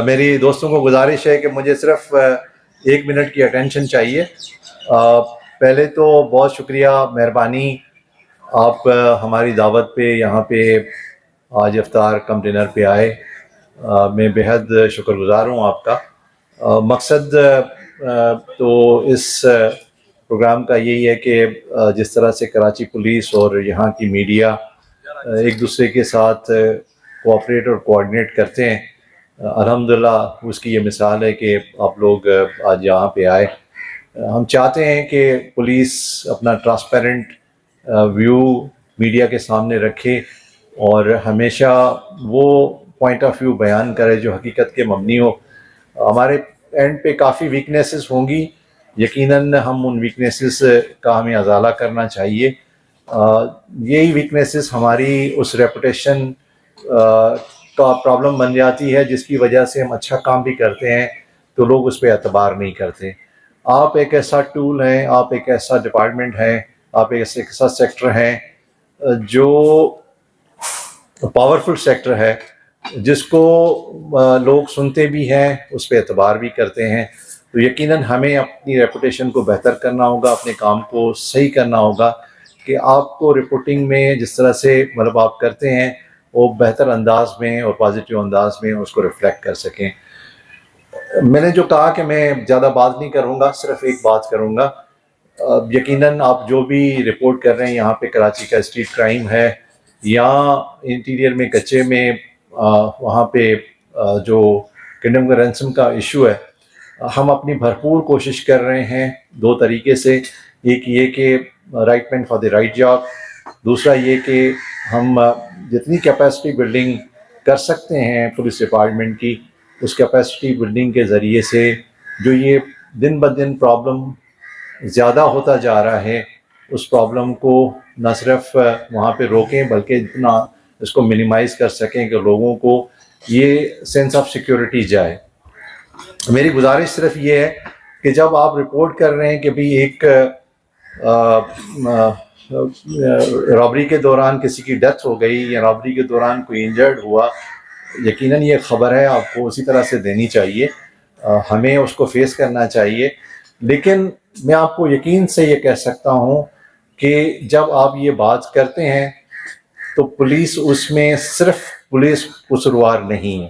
میری دوستوں کو گزارش ہے کہ مجھے صرف 1 منٹ کی اٹینشن چاہیے. پہلے تو بہت شکریہ، مہربانی، آپ ہماری دعوت پہ یہاں پہ آج افطار کم ڈنر پہ آئے. میں بہت شکر گزار ہوں آپ کا. مقصد تو اس پروگرام کا یہی ہے کہ جس طرح سے کراچی پولیس اور یہاں کی میڈیا ایک دوسرے کے ساتھ کوآپریٹ اور کوآرڈینیٹ کرتے ہیں، الحمدللہ اس کی یہ مثال ہے کہ آپ لوگ آج یہاں پہ آئے. ہم چاہتے ہیں کہ پولیس اپنا ٹرانسپیرنٹ ویو میڈیا کے سامنے رکھے اور ہمیشہ وہ پوائنٹ آف ویو بیان کرے جو حقیقت کے مبنی ہو. ہمارے اینڈ پہ کافی ویکنیسز ہوں گی، یقیناً ہم ان ویکنیسز کا ہمیں ازالہ کرنا چاہیے. یہی ویکنیسز ہماری اس ریپوٹیشن کا پرابلم بن جاتی ہے جس کی وجہ سے ہم اچھا کام بھی کرتے ہیں تو لوگ اس پہ اعتبار نہیں کرتے. آپ ایک ایسا ٹول ہیں، آپ ایک ایسا ڈپارٹمنٹ ہیں، آپ ایک ایسا سیکٹر ہیں جو پاورفل سیکٹر ہے، جس کو لوگ سنتے بھی ہیں، اس پہ اعتبار بھی کرتے ہیں. تو یقیناً ہمیں اپنی ریپوٹیشن کو بہتر کرنا ہوگا، اپنے کام کو صحیح کرنا ہوگا کہ آپ کو رپورٹنگ میں جس طرح سے مطلب آپ کرتے ہیں وہ بہتر انداز میں اور پازیٹیو انداز میں اس کو ریفلیکٹ کر سکیں. میں نے جو کہا کہ میں زیادہ بات نہیں کروں گا، صرف ایک بات کروں گا. یقیناً آپ جو بھی رپورٹ کر رہے ہیں یہاں پہ کراچی کا اسٹریٹ کرائم ہے یا انٹیریئر میں کچے میں وہاں پہ جو کنڈم کا رینسم کا ایشو ہے، ہم اپنی بھرپور کوشش کر رہے ہیں 2 طریقے سے. ایک یہ کہ right man for the right job, دوسرا یہ کہ ہم جتنی کیپیسٹی بلڈنگ کر سکتے ہیں پولیس ڈپارٹمنٹ کی، اس کیپیسٹی بلڈنگ کے ذریعے سے جو یہ دن بدن پرابلم زیادہ ہوتا جا رہا ہے، اس پرابلم کو نہ صرف وہاں پہ روکیں بلکہ اتنا اس کو منیمائز کر سکیں کہ لوگوں کو یہ سینس آف سیکیورٹی جائے. میری گزارش صرف یہ ہے کہ جب آپ رپورٹ کر رہے ہیں کہ بھئی ایک رابری کے دوران کسی کی ڈیتھ ہو گئی یا رابری کے دوران کوئی انجرڈ ہوا، یقیناً یہ خبر ہے آپ کو اسی طرح سے دینی چاہیے، ہمیں اس کو فیس کرنا چاہیے. لیکن میں آپ کو یقین سے یہ کہہ سکتا ہوں کہ جب آپ یہ بات کرتے ہیں تو پولیس اس میں صرف پولیس قصوروار نہیں ہے،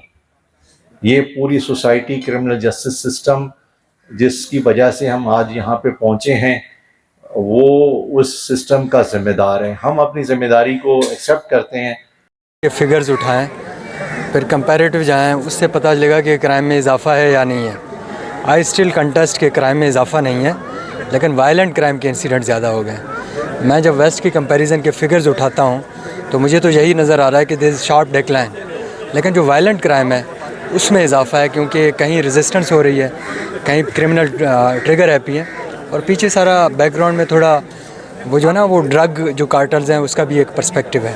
یہ پوری سوسائٹی، کرمنل جسٹس سسٹم جس کی وجہ سے ہم آج یہاں پہ پہنچے ہیں وہ اس سسٹم کا ذمہ دار ہے. ہم اپنی ذمہ داری کو ایکسیپٹ کرتے ہیں. یہ فگرز اٹھائیں، پھر کمپیریٹیو جائیں، اس سے پتہ چلے گا کہ کرائم میں اضافہ ہے یا نہیں ہے. آئی اسٹل کنٹیسٹ کے کرائم میں اضافہ نہیں ہے، لیکن وائلنٹ کرائم کے انسیڈنٹ زیادہ ہو گئے. میں جب ویسٹ کی کمپیریزن کے فگرز اٹھاتا ہوں تو مجھے تو یہی نظر آ رہا ہے کہ دیر از شارپ ڈیکلائن، لیکن جو وائلنٹ کرائم ہے اس میں اضافہ ہے، کیونکہ کہیں ریزسٹنس ہو رہی ہے، کہیں کرمنل ٹریگر ہیپی ہیں، اور پیچھے سارا بیک گراؤنڈ میں تھوڑا وہ جو نا وہ ڈرگ جو کارٹلز ہیں اس کا بھی ایک پرسپیکٹیو ہے.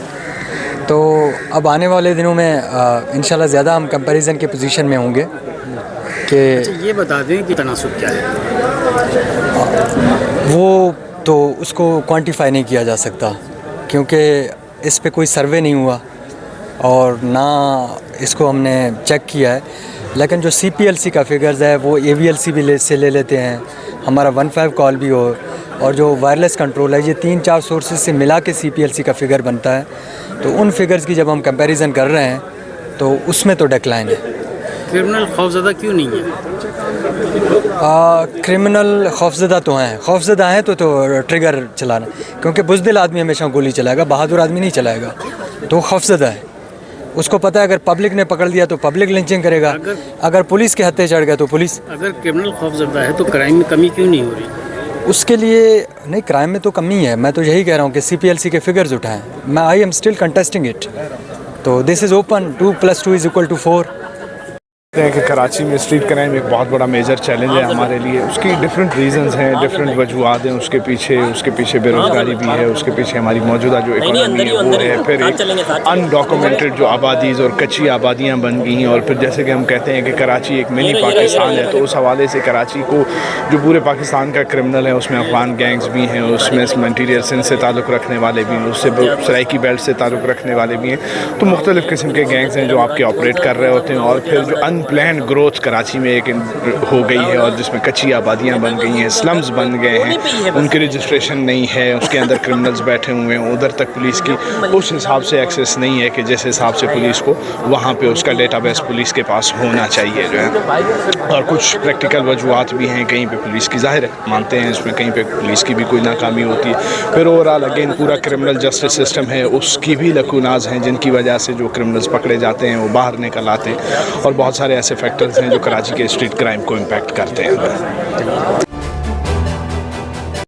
تو اب آنے والے دنوں میں انشاءاللہ زیادہ ہم کمپیریزن کے پوزیشن میں ہوں گے. کہ یہ بتا دیں کہ تناسب کیا ہے؟ وہ تو اس کو کوانٹیفائی نہیں کیا جا سکتا، کیونکہ اس پہ کوئی سروے نہیں ہوا اور نہ اس کو ہم نے چیک کیا ہے. لیکن جو سی پی ایل سی کا فگرز ہے وہ اے وی ایل سی بھی سے لے لیتے ہیں، ہمارا 15 کال بھی ہو، اور جو وائرلیس کنٹرول ہے، یہ 3-4 سورسز سے ملا کے سی پی ایل سی کا فگر بنتا ہے. تو ان فگرز کی جب ہم کمپیریزن کر رہے ہیں تو اس میں تو ڈیکلائن ہے. کرمنل خوفزدہ کیوں نہیں ہے؟ کرمنل خوفزدہ تو ہیں، خوفزدہ ہیں تو ٹریگر چلانا، کیونکہ بزدل آدمی ہمیشہ گولی چلائے گا، بہادر آدمی نہیں چلائے گا، تو وہ خوفزدہ ہے. اس کو پتہ ہے اگر پبلک نے پکڑ دیا تو پبلک لنچنگ کرے گا، اگر پولیس کے ہتھے چڑھ گیا تو پولیس. اگر کرمنل خوفزدہ ہے تو کرائم میں کمی کیوں نہیں ہو رہی؟ اس کے لیے نہیں، کرائم میں تو کمی ہے. میں تو یہی کہہ رہا ہوں کہ سی پی ایل سی کے فگرز اٹھائیں. میں I am still contesting it. تو دس از اوپن 2 + 2 = 4. کہتے ہیں کہ کراچی میں اسٹریٹ کرائم ایک بہت بڑا میجر چیلنج ہے ہمارے لیے. اس کی ڈفرینٹ ریزنز ہیں, ڈفرینٹ وجوہات ہیں. اس کے پیچھے بے روزگاری بھی ہے, اس کے پیچھے ہماری موجودہ جو اکانومی ہے وہ ہے, پھر ایک انڈاکومنٹڈ جو آبادیز اور کچی آبادیاں بن گئی ہیں, اور پھر جیسے کہ ہم کہتے ہیں کہ کراچی ایک منی پاکستان ہے, تو اس حوالے سے کراچی کو جو پورے پاکستان کا کرمنل ہے اس میں افغان گینگز بھی ہیں, اس میں انٹیریئر سندھ سے تعلق رکھنے والے بھی ہیں, اس سے سرائکی بیلٹ سے تعلق رکھنے والے بھی ہیں. تو مختلف قسم کے گینگز ہیں جو آپ کے آپریٹ کر رہے ہوتے ہیں. اور پھر جو ان پلانڈ گروتھ کراچی میں ایک ہو گئی ہے, اور جس میں کچی آبادیاں بن گئی ہیں, سلمز بن گئے ہیں, ان کی رجسٹریشن نہیں ہے, اس کے اندر کرمنلز بیٹھے ہوئے ہیں, ادھر تک پولیس کی اس حساب سے ایکسیس نہیں ہے کہ جس حساب سے پولیس کو وہاں پہ اس کا ڈیٹا بیس پولیس کے پاس ہونا چاہیے جو ہے. اور کچھ پریکٹیکل وجوہات بھی ہیں, کہیں پہ پولیس کی ظاہر مانتے ہیں اس میں, کہیں پہ پولیس کی بھی کوئی ناکامی ہوتی ہے. پھر اوورآل اگین پورا کرمنل جسٹس سسٹم ہے, اس کی بھی لکوناز ہیں جن کی وجہ سے جو کرمنلز پکڑے جاتے ہیں وہ باہر نکل آتے ہیں, اور بہت سارے ایسے فیکٹرز ہیں جو کراچی کے اسٹریٹ کرائم کو امپیکٹ کرتے ہیں.